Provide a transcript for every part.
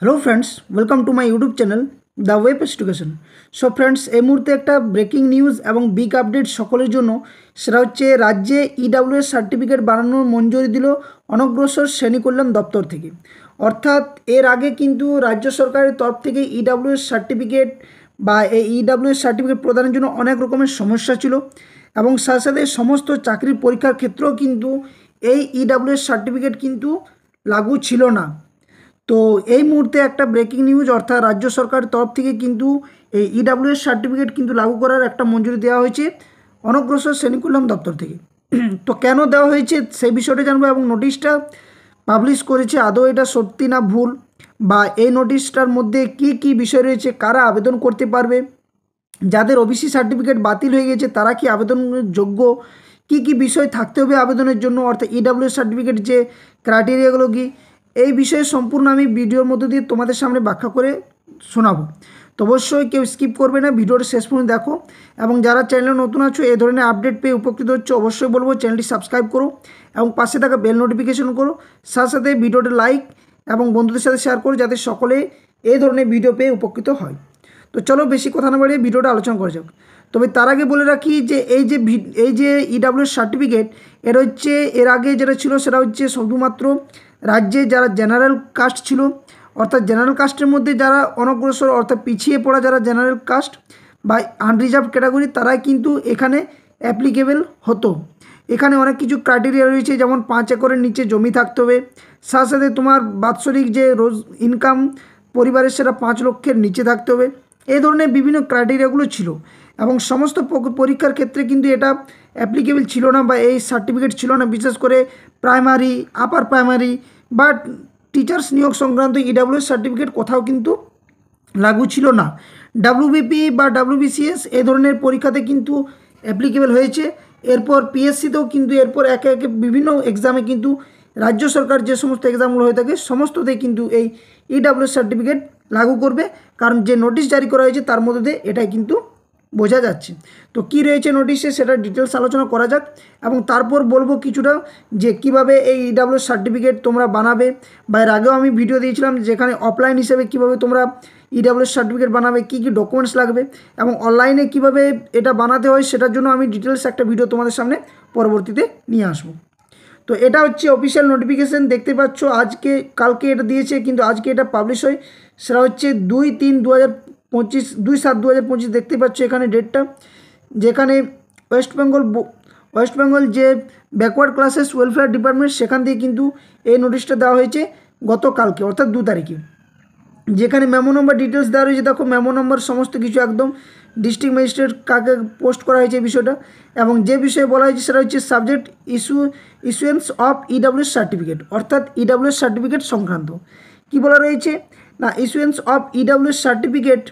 Hello friends, welcome to my YouTube channel the web education. So friends, এই মুহূর্তে একটা breaking news এবং big update সকলের জন্য। সেটা হচ্ছে রাজ্যে ইডাব্লিউএস সার্টিফিকেট বানানোর মঞ্জুরি দিল অনগ্রসর শ্রেণী কল্যাণ দপ্তর থেকে। অর্থাৎ এর আগে কিন্তু রাজ্য সরকারের তরফ থেকে ইডাব্লিউএস সার্টিফিকেট বা এই ইডাব্লিউএস সার্টিফিকেট প্রদানের জন্য অনেক রকমের সমস্যা ছিল এবং সাথে সাথে সমস্ত চাকরির পরীক্ষার ক্ষেত্রেও কিন্তু এই ইডাব্লিউএস সার্টিফিকেট কিন্তু লাগু ছিল না। তো এই মুহূর্তে একটা ব্রেকিং নিউজ, অর্থাৎ রাজ্য সরকারের তরফ থেকে কিন্তু এই ইডাব্লিউএস সার্টিফিকেট কিন্তু লাগু করার একটা মঞ্জুরি দেওয়া হয়েছে অনগ্রসর শ্রেণী কল্যাণ দপ্তর থেকে। তো কেন দেওয়া হয়েছে সেই বিষয়টা জানবো এবং নোটিশটা পাবলিশ করেছে আদৌ এটা সত্যি না ভুল, বা এই নোটিশটার মধ্যে কি কি বিষয় রয়েছে, কারা আবেদন করতে পারবে, যাদের ওবিসি সার্টিফিকেট বাতিল হয়ে গেছে তারা কি আবেদনের যোগ্য, কি কি বিষয় থাকতে হবে আবেদনের জন্য, অর্থাৎ ইডাব্লিউএস সার্টিফিকেট যে ক্রাইটেরিয়াগুলো কি, এই বিষয়ে সম্পূর্ণ আমি ভিডিওর মধ্যে দিয়ে তোমাদের সামনে ব্যাখ্যা করে শোনাবো। তো অবশ্যই কেউ স্কিপ করবে না, ভিডিওটা শেষ পর্যন্ত দেখো। এবং যারা চ্যানেলে নতুন আছো, এই ধরনের আপডেট পেয়ে উপকৃত হচ্ছে, অবশ্যই বলবো চ্যানেলটি সাবস্ক্রাইব করো এবং পাশে থাকা বেল নোটিফিকেশন করো। সাথে সাথে ভিডিওটা লাইক এবং বন্ধুদের সাথে শেয়ার করো, যাতে সকলে এই ধরনের ভিডিও পেয়ে উপকৃত হয়। তো চলো বেশি কথা না বাড়িয়ে ভিডিওটা আলোচনা করা যাক। তবে তার আগে বলে রাখি যে এই যে ইডাব্লিউএস সার্টিফিকেট, এর আগে যেটা ছিল সেটা হচ্ছে শুধুমাত্র রাজ্যে যারা জেনারেল কাস্ট ছিল, অর্থাৎ জেনারেল কাস্টের মধ্যে যারা অনগ্রসর অর্থাৎ পিছিয়ে পড়া যারা জেনারেল কাস্ট বা আনরিজার্ভ ক্যাটাগরি, তারাই কিন্তু এখানে অ্যাপ্লিকেবল হতো। এখানে অনেক কিছু ক্রাইটেরিয়া রয়েছে, যেমন 5 একরের নিচে জমি থাকতে হবে, সাথে সাথে তোমার বাৎসরিক যে রোজ ইনকাম পরিবারের সেটা 5 লক্ষের নিচে থাকতে হবে। এই ধরনের বিভিন্ন ক্রাইটেরিয়াগুলো ছিল এবং সমস্ত পরীক্ষার ক্ষেত্রে কিন্তু এটা অ্যাপ্লিকেবল ছিল না বা এই সার্টিফিকেট ছিল না, বিশেষ করে প্রাইমারি, আপার প্রাইমারি বা টিচার্স নিয়োগ সংক্রান্ত ইডাব্লিউএস সার্টিফিকেট কোথাও কিন্তু লাগু ছিল না। ডাব্লিউবিপি বা ডাব্লিউবিসিএস এই ধরনের পরীক্ষাতে কিন্তু অ্যাপ্লিকেবল হয়েছে। এরপর পিএসসিতেও কিন্তু এরপর একে একে বিভিন্ন এক্সামে কিন্তু রাজ্য সরকার যে সমস্ত এক্সামগুলো হয়ে থাকে সমস্ততেই কিন্তু এই ইডাব্লিউএস সার্টিফিকেট লাগু করবে, কারণ যে নোটিশ জারি করা হয়েছে তার মধ্যে দিয়ে এটাই কিন্তু বোঝা যাচ্ছে। তো কি রয়েছে নোটিশে সেটা ডিটেলস আলোচনা করা যাক এবং তারপর বলবো কিছুটা যে কিভাবে এই ইডাব্লিউএস সার্টিফিকেট তোমরা বানাবে, বা এর আগেও আমি ভিডিও দিয়েছিলাম যেখানে অফলাইন হিসেবে কিভাবে তোমরা ইডাব্লিউএস সার্টিফিকেট বানাবে, কি কি ডকুমেন্টস লাগবে এবং অনলাইনে কিভাবে এটা বানাতে হয়, সেটার জন্য আমি ডিটেলস একটা ভিডিও তোমাদের সামনে পরবর্তীতে নিয়ে আসবো। তো এটা হচ্ছে অফিসিয়াল নোটিফিকেশান, দেখতে পাচ্ছ আজকে কালকে এটা দিয়েছে, কিন্তু আজকে এটা পাবলিশ হয়। সেটা হচ্ছে 2/3/2025, 2/7/2025 দেখতে পাচ্ছ এখানে ডেটটা, যেখানে ওয়েস্ট বেঙ্গল যে ব্যাকওয়ার্ড ক্লাসেস ওয়েলফেয়ার ডিপার্টমেন্ট সেখান থেকে কিন্তু এই নোটিশটা দেওয়া হয়েছে গতকালকে, অর্থাৎ 2 তারিখে। যেখানে মেমো নম্বর ডিটেলস দেওয়া রয়েছে, দেখো মেমো নম্বর সমস্ত কিছু একদম ডিস্ট্রিক্ট ম্যাজিস্ট্রেট কাকে পোস্ট করা হয়েছে এই বিষয়টা, এবং যে বিষয়ে বলা হয়েছে সেটা হচ্ছে subject issuance of EWS certificate, অর্থাৎ ইডাব্লিউএস সার্টিফিকেট সংক্রান্ত কি বলা রয়েছে না, issuance of EWS certificate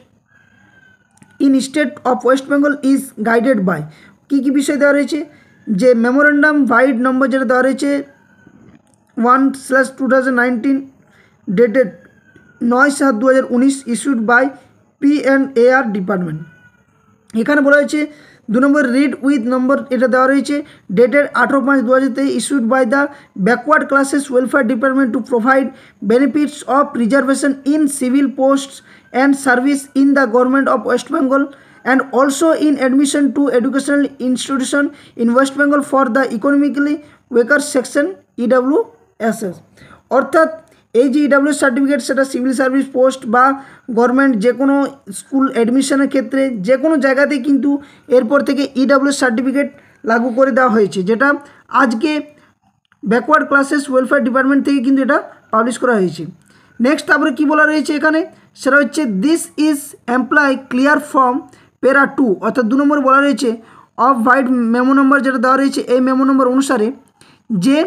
in state of West Bengal is guided by, কী কী বিষয় দেওয়া রয়েছে, যে মেমোরেন্ডাম ভাইড নম্বর যেটা দেওয়া রয়েছে 1/2019 dated 9/7/2019 issued by PNAR department. এখানে বলা হয়েছে 2 নম্বর রিড উইথ নম্বর, এটা দেওয়া রয়েছে dated 18/5/2023 issued by the backward classes welfare department to provide benefits of reservation in civil posts and service in the government of West Bengal and also in admission to educational institution in West Bengal for the economically weaker section EWSS। অর্থাৎ এই যে EWS certificate সেটা civil service post বা government যে কোনো school অ্যাডমিশনের ক্ষেত্রে যে কোনো জায়গাতেই কিন্তু এরপর থেকে ইডাব্লিউএস সার্টিফিকেট লাগু করে দেওয়া হয়েছে, যেটা আজকে ব্যাকওয়ার্ড ক্লাসেস ওয়েলফেয়ার ডিপার্টমেন্ট থেকে কিন্তু এটা পাবলিশ করা হয়েছে। নেক্সট তারপরে কী বলা রয়েছে এখানে, সেটা হচ্ছে this is employ clear from para 2, অর্থাৎ 2 নম্বর বলা রয়েছে অফ ভাইড মেমো নম্বর যেটা দেওয়া রয়েছে এই মেমো নম্বর অনুসারে যে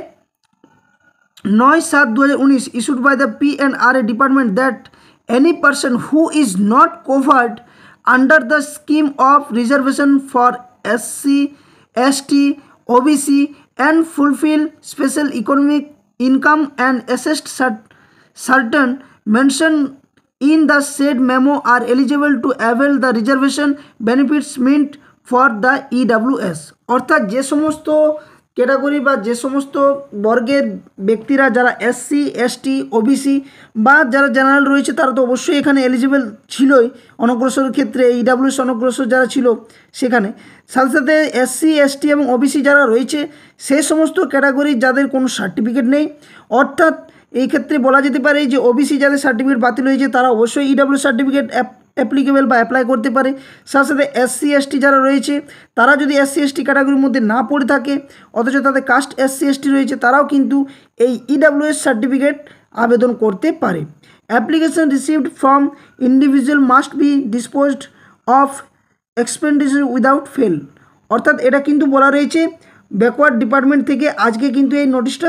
9/7/2019 issued by the PNRA department that any person who is not covered under the scheme of reservation for SC, ST, OBC and fulfill special economic income and assessed certain mentioned in the said memo are eligible to avail the reservation benefits meant for the EWS। অর্থাৎ যে সমস্ত category বা যে সমস্ত বর্গের ব্যক্তিরা যারা SC ST OBC বা যারা জেনারেল রয়েছে তারা তো অবশ্যই এখানে এলিজিবল ছিলই অনগ্রসরের ক্ষেত্রে, ইডাব্লিউএস অনগ্রসর যারা ছিল সেখানে, সাথে সাথে এসসি এসটি এবং ওবিসি যারা রয়েছে সেই সমস্ত ক্যাটাগরি যাদের কোনো সার্টিফিকেট নেই, অর্থাৎ এই ক্ষেত্রে বলা যেতে পারে যে ওবিসি যাদের সার্টিফিকেট বাতিল হয়েছে তারা অবশ্যই ইডাব্লিউ সার্টিফিকেট অ্যাপ্লিকেবল বা অ্যাপ্লাই করতে পারে। সাথে সাথে এসসি এসটি যারা রয়েছে তারা যদি এসসি এসটি ক্যাটাগরির মধ্যে না পড়ে থাকে অথচ তাদের কাস্ট এসসি এসটি রয়েছে তারাও কিন্তু এই ইডাব্লিউএস সার্টিফিকেট আবেদন করতে পারে। Application received from individual must be disposed of expenditure without fail, অর্থাৎ এটা কিন্তু বলা রয়েছে ব্যাকওয়ার্ড ডিপার্টমেন্ট থেকে আজকে কিন্তু এই নোটিশটা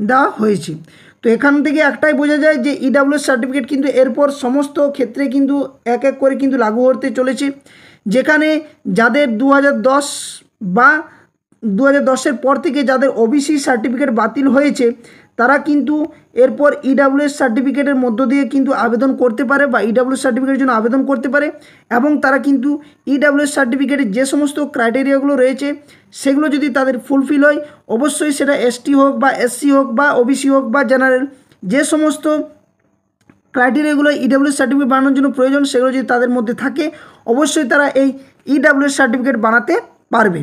দেওয়া হয়েছে। তো এখান থেকে একটাই বোঝা যায় যে ইডাব্লিউএস সার্টিফিকেট কিন্তু এরপর সমস্ত ক্ষেত্রে কিন্তু এক এক করে কিন্তু লাগু হতে চলেছে। যেখানে যাদের 2010 বা 2010-এর পর থেকে যাদের ওবিসি সার্টিফিকেট বাতিল হয়েছে তারা কিন্তু এরপর ইডাব্লিউএস সার্টিফিকেটের মধ্য দিয়ে কিন্তু আবেদন করতে পারে বা ইডাব্লিউএস সার্টিফিকেটের জন্য আবেদন করতে পারে, এবং তারা কিন্তু ইডাব্লিউএস সার্টিফিকেটের যে সমস্ত ক্রাইটেরিয়াগুলো রয়েছে সেগুলো যদি তাদের ফুলফিল হয় অবশ্যই সেটা এসটি হোক বা এসসি হোক বা ওবিসি হোক বা জেনারেল, যে সমস্ত ক্রাইটেরিয়াগুলো ইডাব্লিউএস সার্টিফিকেট বানানোর জন্য প্রয়োজন সেগুলো যদি তাদের মধ্যে থাকে অবশ্যই তারা এই ইডাব্লিউএস সার্টিফিকেট বানাতে পারবে।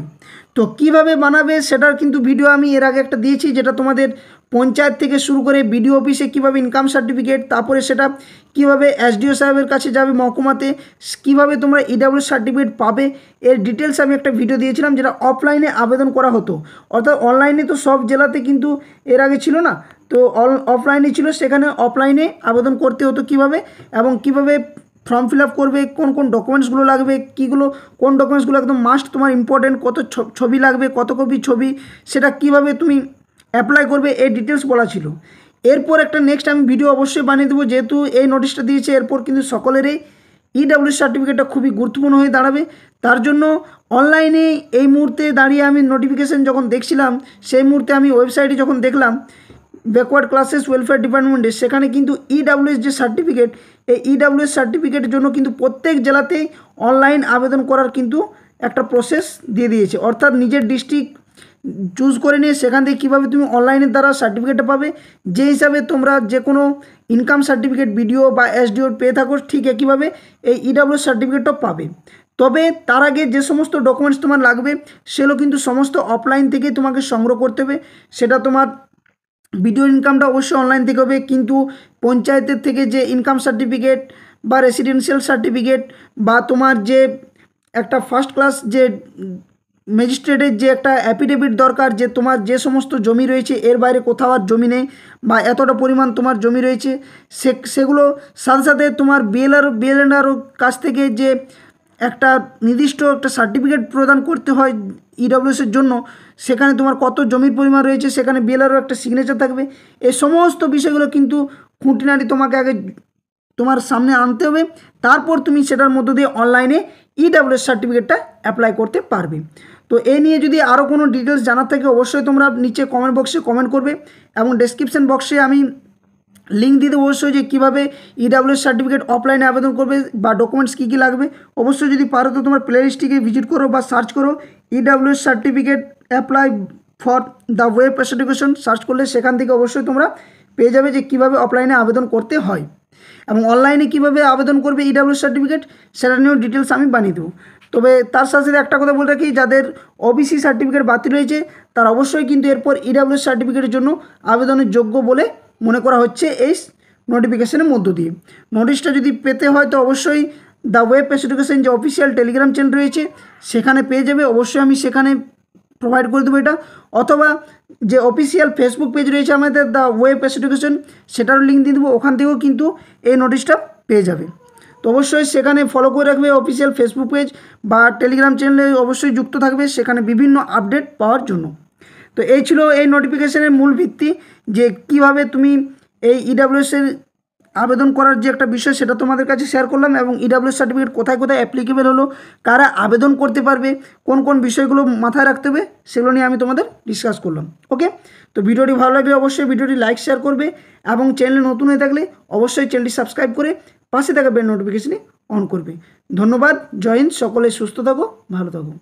তো কিভাবে বানাবে সেটার কিন্তু ভিডিও আমি এর আগে একটা দিয়েছি, যেটা তোমাদের পঞ্চায়েত থেকে শুরু করে বিডিও অফিসে কীভাবে ইনকাম সার্টিফিকেট, তারপরে সেটা কিভাবে এসডিও সাহেবের কাছে যাবে মহকুমাতে, কিভাবে তোমরা ইডাব্লিউএস সার্টিফিকেট পাবে এর ডিটেলস আমি একটা ভিডিও দিয়েছিলাম, যেটা অফলাইনে আবেদন করা হতো। অর্থাৎ অনলাইনে তো সব জেলাতে কিন্তু এর আগে ছিল না, তো অফলাইনে ছিল, সেখানে অফলাইনে আবেদন করতে হতো কিভাবে এবং কিভাবে ফর্ম ফিল আপ করবে, কোন কোন ডকুমেন্টসগুলো লাগবে, কীগুলো কোন ডকুমেন্টসগুলো একদম মাস্ট তোমার ইম্পর্টেন্ট, কত ছবি লাগবে, কত কপি ছবি, সেটা কিভাবে তুমি অ্যাপ্লাই করবে এই ডিটেলস বলা ছিল। এরপর একটা নেক্সট আমি ভিডিও অবশ্যই বানিয়ে দেবো, যেহেতু এই নোটিশটা দিয়েছে এরপর কিন্তু সকলেরই ইডাব্লিউএস সার্টিফিকেটটা খুবই গুরুত্বপূর্ণ হয়ে দাঁড়াবে। তার জন্য অনলাইনে এই মুহূর্তে দাঁড়িয়ে আমি নোটিফিকেশান যখন দেখছিলাম সেই মুহূর্তে আমি ওয়েবসাইটে যখন দেখলাম ব্যাকওয়ার্ড ক্লাসেস ওয়েলফেয়ার ডিপার্টমেন্টে, সেখানে কিন্তু ইডাব্লিউএস যে সার্টিফিকেট এই ইডাব্লিউএস সার্টিফিকেটের জন্য কিন্তু প্রত্যেক জেলাতেই অনলাইন আবেদন করার কিন্তু একটা প্রসেস দিয়ে দিয়েছে। অর্থাৎ নিজের ডিস্ট্রিক্ট চুজ করে নিয়ে সেখান থেকে কীভাবে তুমি অনলাইনের দ্বারা সার্টিফিকেটটা পাবে, যে হিসাবে তোমরা যে কোনো ইনকাম সার্টিফিকেট বিডিও বা এসডিওর পেয়ে থাকো ঠিক একইভাবে এই ইডাব্লিউএস সার্টিফিকেটটাও পাবে। তবে তার আগে যে সমস্ত ডকুমেন্টস তোমার লাগবে সেগুলো কিন্তু সমস্ত অফলাইন থেকেই তোমাকে সংগ্রহ করতে হবে। সেটা তোমার ভিডিও ইনকামটা অবশ্যই অনলাইন থেকে হবে, কিন্তু পঞ্চায়েতের থেকে যে ইনকাম সার্টিফিকেট বা রেসিডেন্সিয়াল সার্টিফিকেট বা তোমার যে একটা ফার্স্ট ক্লাস যে ম্যাজিস্ট্রেটের যে একটা অ্যাফিডেভিট দরকার যে তোমার যে সমস্ত জমি রয়েছে এর বাইরে কোথাও আর জমি নেই বা এতটা পরিমাণ তোমার জমি রয়েছে, সেগুলো সাথে সাথে তোমার বিএলআরও কাছ থেকে যে একটা নির্দিষ্ট একটা সার্টিফিকেট প্রদান করতে হয় ইডাব্লিউএসের জন্য, সেখানে তোমার কত জমির পরিমাণ রয়েছে সেখানে বিএলআরও একটা সিগনেচার থাকবে। এই সমস্ত বিষয়গুলো কিন্তু খুঁটিনাটি তোমাকে আগে তোমার সামনে আনতে হবে, তারপর তুমি সেটার মধ্য দিয়ে অনলাইনে ইডাব্লিউএস সার্টিফিকেটটা অ্যাপ্লাই করতে পারবে। তো এই নিয়ে যদি আরও কোনো ডিটেলস জানার থাকে অবশ্যই তোমরা নিচে কমেন্ট বক্সে কমেন্ট করবে এবং ডেসক্রিপশন বক্সে আমি লিঙ্ক দিয়ে দেবো অবশ্যই যে কীভাবে ইডাব্লিউএস সার্টিফিকেট অফলাইনে আবেদন করবে বা ডকুমেন্টস কী কী লাগবে। অবশ্যই যদি পারো তো তোমার প্লে লিস্টটিকে ভিজিট করো বা সার্চ করো EWS certificate apply for the web education, search করলে সেখান থেকে অবশ্যই তোমরা পেয়ে যাবে যে কীভাবে অফলাইনে আবেদন করতে হয় এবং অনলাইনে কীভাবে আবেদন করবে ইডাব্লিউএস সার্টিফিকেট সেটা নিয়েও ডিটেলস আমি বানিয়ে দেবো। তবে তার সাথে সাথে একটা কথা বলে রাখি, যাদের ওবিসি সার্টিফিকেট বাতিল হয়েছে তারা অবশ্যই কিন্তু এরপর ইডাব্লিউএস সার্টিফিকেটের জন্য আবেদনের যোগ্য বলে মনে করা হচ্ছে এই নোটিফিকেশনের মধ্য দিয়ে। নোটিশটা যদি পেতে হয় তো অবশ্যই দ্য ওয়েব এডুকেশন যে অফিসিয়াল টেলিগ্রাম চ্যানেল রয়েছে সেখানে পেয়ে যাবে, অবশ্যই আমি সেখানে প্রোভাইড করে দেবো এটা, অথবা যে অফিসিয়াল ফেসবুক পেজ রয়েছে আমাদের দ্য ওয়েব এডুকেশন সেটারও লিঙ্ক দিয়ে দেবো, ওখান থেকেও কিন্তু এই নোটিশটা পেয়ে যাবে। তো অবশ্যই সেখানে ফলো করে রাখবে অফিসিয়াল ফেসবুক পেজ বা টেলিগ্রাম চ্যানেলে অবশ্যই যুক্ত থাকবে সেখানে বিভিন্ন আপডেট পাওয়ার জন্য। তো এই ছিল এই নোটিফিকেশনের মূল ভিত্তি, যে কিভাবে তুমি এই ইডাব্লিউএসের আবেদন করার যে একটা বিষয় সেটা তোমাদের কাছে শেয়ার করলাম, এবং ইডাব্লিউএস সার্টিফিকেট কোথায় কোথায় অ্যাপ্লিকেবল হলো, কারা আবেদন করতে পারবে, কোন কোন বিষয়গুলো মাথায় রাখতে হবে সেগুলো নিয়ে আমি তোমাদের ডিসকাস করলাম। ওকে, তো ভিডিওটি ভালো লাগলে অবশ্যই ভিডিওটি লাইক শেয়ার করবে এবং চ্যানেলে নতুন হয়ে থাকলে অবশ্যই চ্যানেলটি সাবস্ক্রাইব করে পাশে থাকা বেল নোটিফিকেশনে অন করবে। ধন্যবাদ, জয় হিন্দ, সকলে সুস্থ থাকো, ভালো থাকো।